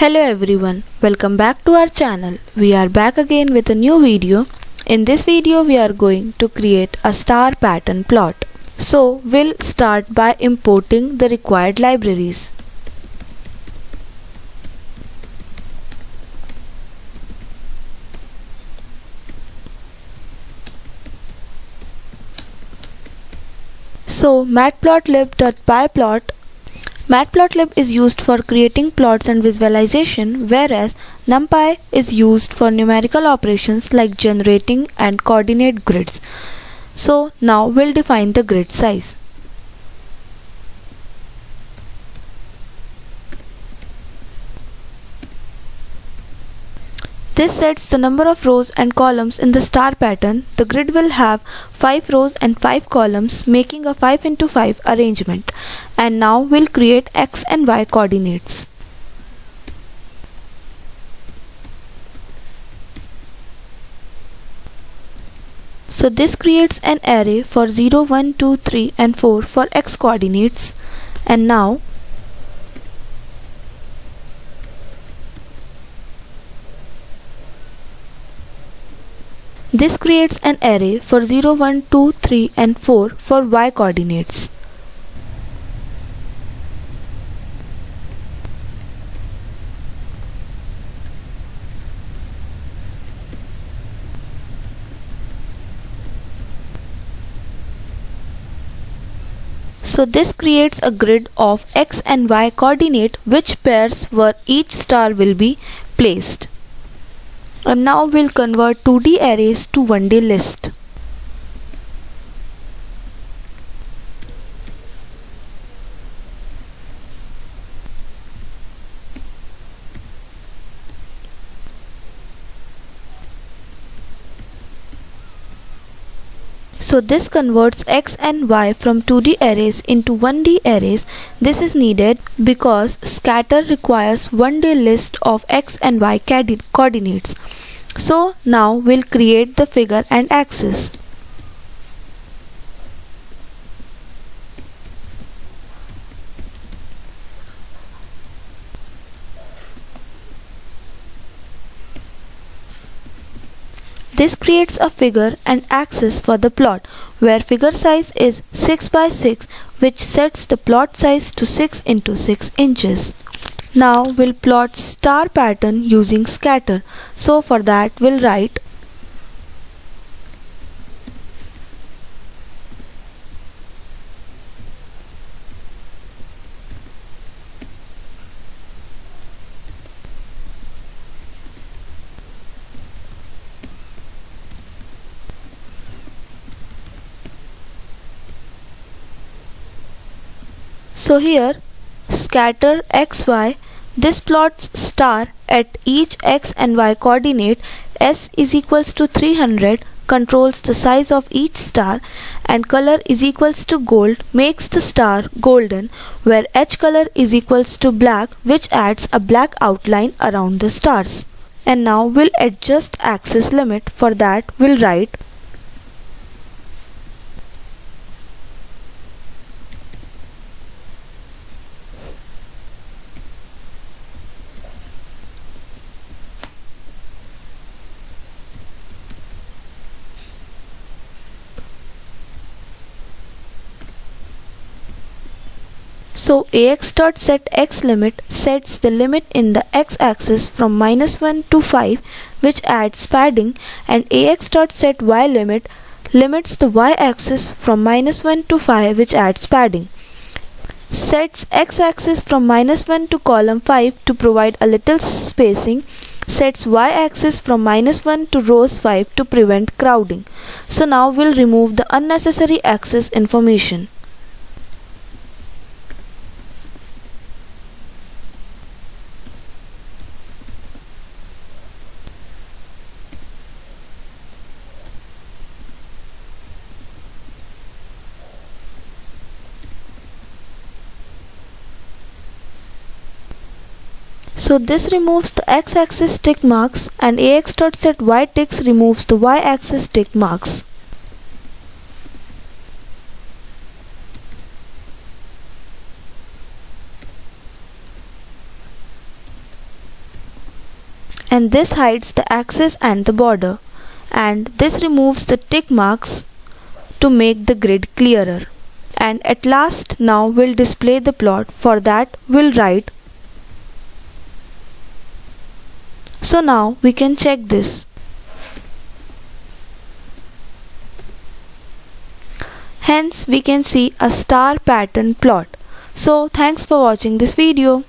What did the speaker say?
Hello everyone, welcome back to our channel. We are back again with a new video. In this video we are going to create a star pattern plot. So we'll start by importing the required libraries. So matplotlib.pyplot Matplotlib is used for creating plots and visualization, whereas NumPy is used for numerical operations like generating and coordinate grids. So now we'll define the grid size. This sets the number of rows and columns in the star pattern. The grid will have 5 rows and 5 columns, making a 5 into 5 arrangement. And now we'll create x and y coordinates. So this creates an array for 0, 1, 2, 3 and 4 for x coordinates. And now this creates an array for 0, 1, 2, 3 and 4 for y coordinates. So this creates a grid of x and y coordinate which pairs where each star will be placed. And now we'll convert 2D arrays to 1D list. So this converts x and y from 2D arrays into 1D arrays. This is needed because scatter requires 1D list of x and y coordinates. So now we'll create the figure and axis. This creates a figure and axis for the plot, where figure size is 6 by 6, which sets the plot size to 6 into 6 inches. Now we'll plot star pattern using scatter. So for that we'll write so here scatter xy, this plots star at each x and y coordinate. S is equals to 300 controls the size of each star, and color is equals to gold makes the star golden, where H color is equals to black, which adds a black outline around the stars. And now we'll adjust axis limit. For that we'll write So ax.set x limit sets the limit in the x-axis from -1 to 5, which adds padding, and ax.set y limit limits the y-axis from -1 to 5, which adds padding. Sets x-axis from -1 to column 5 to provide a little spacing. Sets y-axis from -1 to rows 5 to prevent crowding. So now we'll remove the unnecessary axis information. So this removes the x-axis tick marks, and ax.set y ticks removes the y-axis tick marks. and this hides the axis and the border, and this removes the tick marks to make the grid clearer. And at last, now we'll display the plot. For that we'll write. So now we can check this. Hence we can see a star pattern plot. So thanks for watching this video.